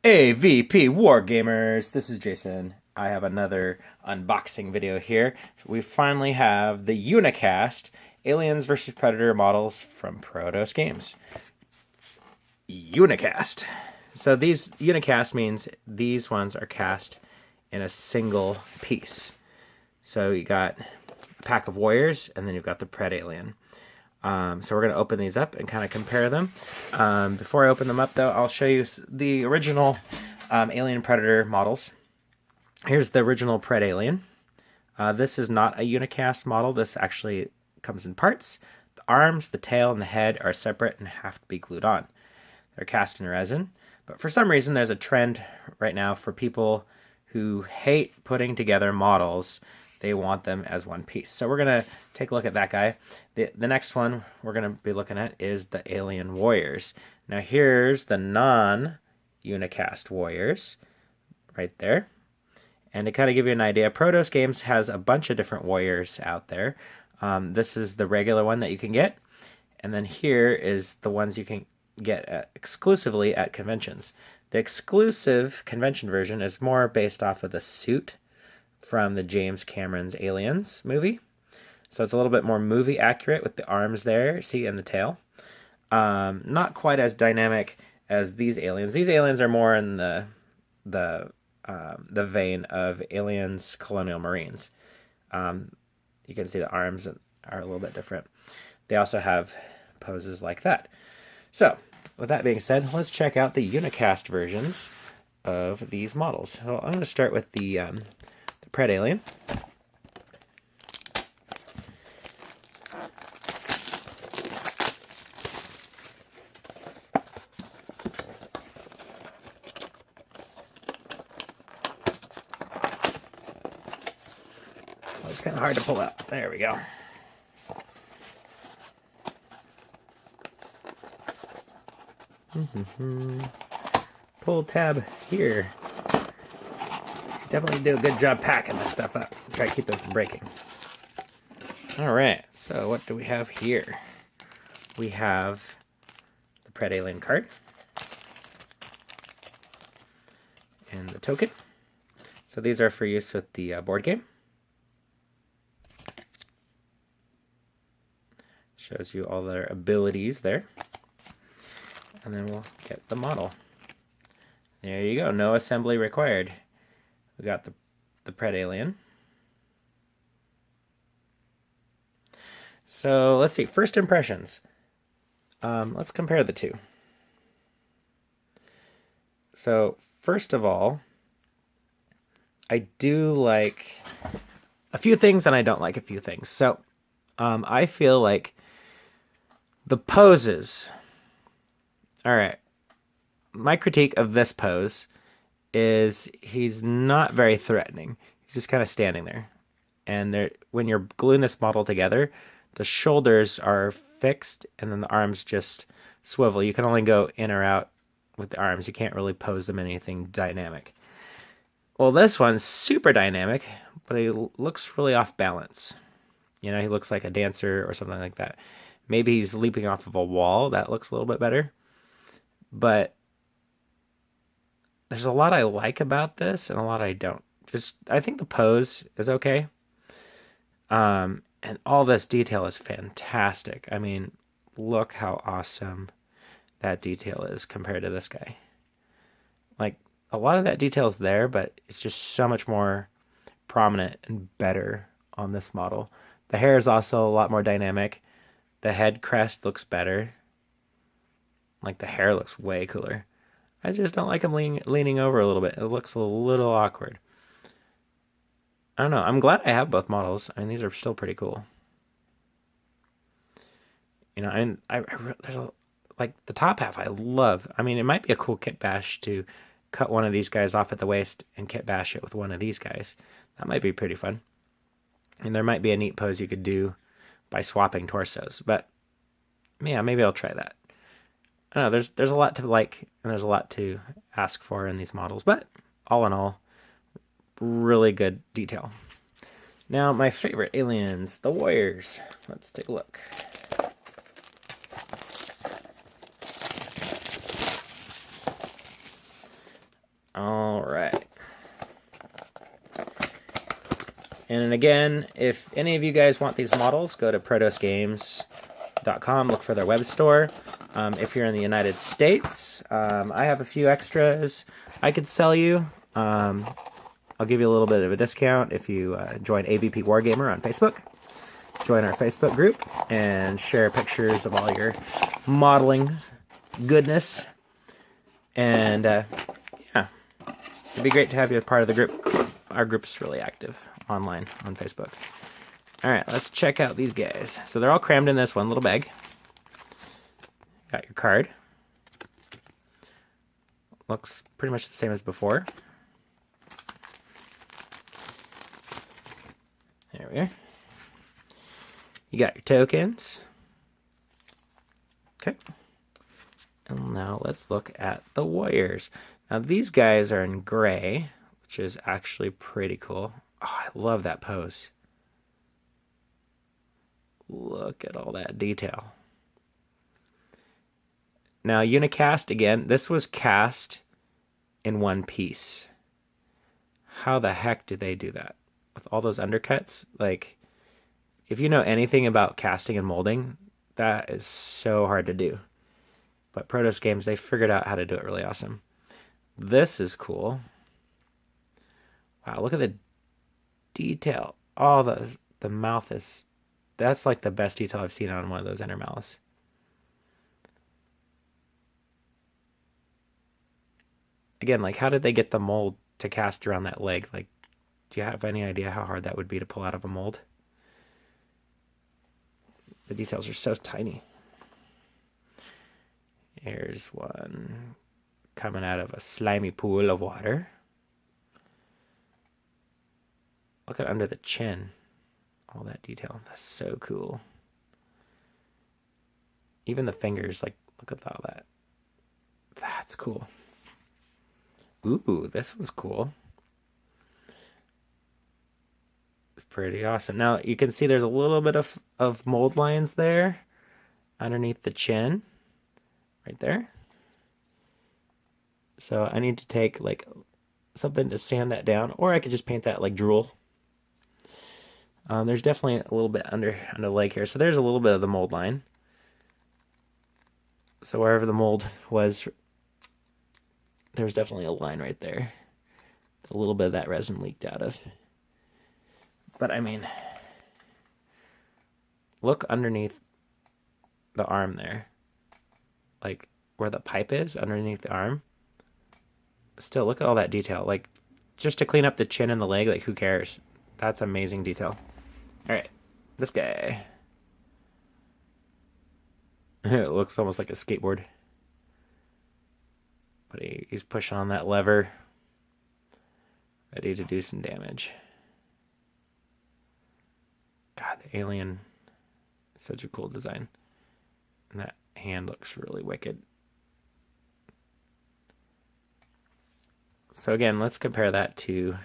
AVP Wargamers, this is Jason. I have another unboxing video here. We finally have the Unicast Aliens vs. Predator models from Prodos Games. Unicast. So these Unicast means these ones are cast in a single piece. So you got a pack of warriors, and then you've got the Predalien. So we're going to open these up and kind of compare them. Before I open them up, though, I'll show you the original Alien Predator models. Here's the original Predalien. This is not a unicast model. This actually comes in parts. The arms, the tail, and the head are separate and have to be glued on. They're cast in resin. But for some reason, there's a trend right now for people who hate putting together models. They want them as one piece. So we're going to take a look at that guy. The next one we're going to be looking at is the Alien Warriors. Now here's the non-unicast warriors right there. And to kind of give you an idea, Prodos Games has a bunch of different warriors out there. This is the regular one that you can get. And then here is the ones you can get exclusively at conventions. The exclusive convention version is more based off of the suit from the James Cameron's Aliens movie. So it's a little bit more movie accurate with the arms there, see, and the tail. Not quite as dynamic as these aliens. These aliens are more in the vein of Aliens Colonial Marines. You can see the arms are a little bit different. They also have poses like that. So, with that being said, let's check out the Unicast versions of these models. So I'm going to start with the Predalien. Oh, it's kind of hard to pull out. There we go. Pull tab here. Definitely do a good job packing this stuff up. Try to keep it from breaking. Alright, so what do we have here? We have the Predalien card. And the token. So these are for use with the board game. Shows you all their abilities there. And then we'll get the model. There you go, no assembly required. We got the Predalien. So let's see, first impressions. Let's compare the two. So first of all, I do like a few things and I don't like a few things. So I feel like the poses. All right, my critique of this pose is he's not very threatening. He's just kind of standing there. And when you're gluing this model together, the shoulders are fixed and then the arms just swivel. You can only go in or out with the arms. You can't really pose them in anything dynamic. Well, this one's super dynamic, but he looks really off balance. You know, he looks like a dancer or something like that. Maybe he's leaping off of a wall. That looks a little bit better. But there's a lot I like about this and a lot I don't. I think the pose is okay. And all this detail is fantastic. I mean, look how awesome that detail is compared to this guy. Like, a lot of that detail is there, but it's just so much more prominent and better on this model. The hair is also a lot more dynamic. The head crest looks better. Like, the hair looks way cooler. I just don't like him leaning over a little bit. It looks a little awkward. I don't know. I'm glad I have both models. I mean, these are still pretty cool. You know, and like the top half I love. I mean, it might be a cool kit bash to cut one of these guys off at the waist and kit bash it with one of these guys. That might be pretty fun. And there might be a neat pose you could do by swapping torsos. But yeah, maybe I'll try that. I don't know, there's a lot to like, and there's a lot to ask for in these models, but all in all, really good detail. Now, my favorite aliens, the Warriors. Let's take a look. And again, if any of you guys want these models, go to prodosgames.com, look for their web store. If you're in the United States, I have a few extras I could sell you. I'll give you a little bit of a discount if you join AVP Wargamer on Facebook. Join our Facebook group and share pictures of all your modeling goodness. And yeah, it'd be great to have you as part of the group. Our group is really active online on Facebook. All right, let's check out these guys. So they're all crammed in this one little bag. Got your card. Looks pretty much the same as before. There we are. You got your tokens. Okay. And now let's look at the warriors. Now these guys are in gray, which is actually pretty cool. Oh, I love that pose. Look at all that detail. Now Unicast, again, this was cast in one piece. How the heck do they do that? With all those undercuts? Like, if you know anything about casting and molding, that is so hard to do. But Prodos Games, they figured out how to do it really awesome. This is cool. Wow, look at the detail. Oh, the mouth is... That's like the best detail I've seen on one of those inner mouths. Again, like, how did they get the mold to cast around that leg? Like, do you have any idea how hard that would be to pull out of a mold? The details are so tiny. Here's one coming out of a slimy pool of water. Look at under the chin. All that detail. That's so cool. Even the fingers, like, look at all that. That's cool. Ooh, this was cool. Pretty awesome. Now you can see there's a little bit of mold lines there underneath the chin, right there. So I need to take like something to sand that down, or I could just paint that like drool. There's definitely a little bit under the leg here, so there's a little bit of the mold line. So wherever the mold was, there's definitely a line right there. A little bit of that resin leaked out of. But I mean, look underneath the arm there. Like where the pipe is underneath the arm. Still, look at all that detail. Like, just to clean up the chin and the leg, like, who cares? That's amazing detail. All right, this guy. It looks almost like a skateboard. But he's pushing on that lever, ready to do some damage. God, the alien, such a cool design. And that hand looks really wicked. So again, let's compare that to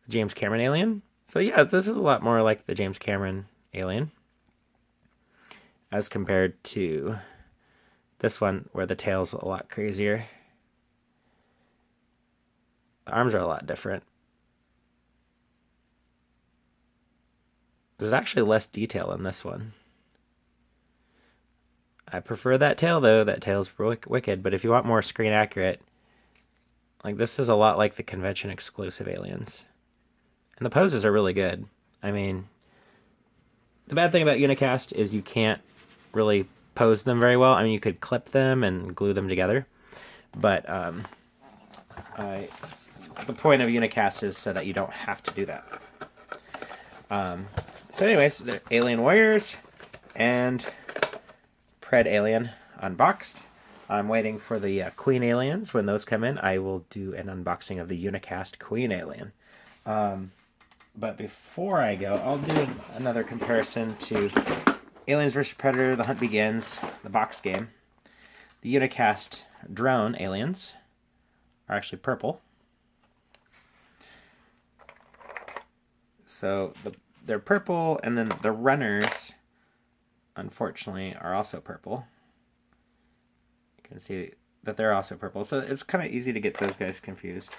the James Cameron alien. So yeah, this is a lot more like the James Cameron alien as compared to this one where the tail's a lot crazier. The arms are a lot different. There's actually less detail in this one. I prefer that tail though. That tail's wicked, but if you want more screen accurate, like this is a lot like the convention exclusive aliens. And the poses are really good. I mean, the bad thing about Unicast is you can't really pose them very well. I mean, you could clip them and glue them together, but the point of Unicast is so that you don't have to do that. So anyways, the Alien Warriors and Predalien unboxed. I'm waiting for the Queen Aliens. When those come in, I will do an unboxing of the Unicast Queen Alien. But before I go, I'll do another comparison to Aliens vs. Predator, The Hunt Begins, the box game. The Unicast drone aliens are actually purple. So they're purple, and then the runners, unfortunately, are also purple. You can see that they're also purple. So it's kind of easy to get those guys confused.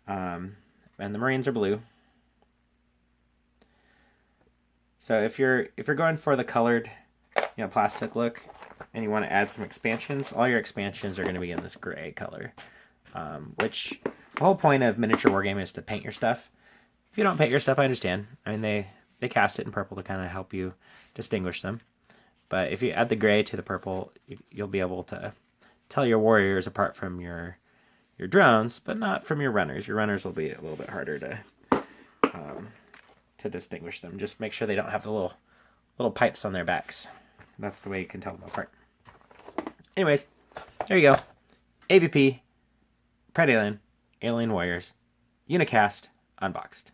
And the Marines are blue. So if you're going for the colored, plastic look, and you want to add some expansions, all your expansions are going to be in this gray color. Which the whole point of miniature wargaming is to paint your stuff. If you don't paint your stuff, I understand. I mean, they cast it in purple to kind of help you distinguish them. But if you add the gray to the purple, you'll be able to tell your warriors apart from your drones, but not from your runners. Your runners will be a little bit harder to distinguish them. Just make sure they don't have the little pipes on their backs. That's the way you can tell them apart. Anyways, there you go. AVP, Predalien, Alien Warriors, Unicast, unboxed.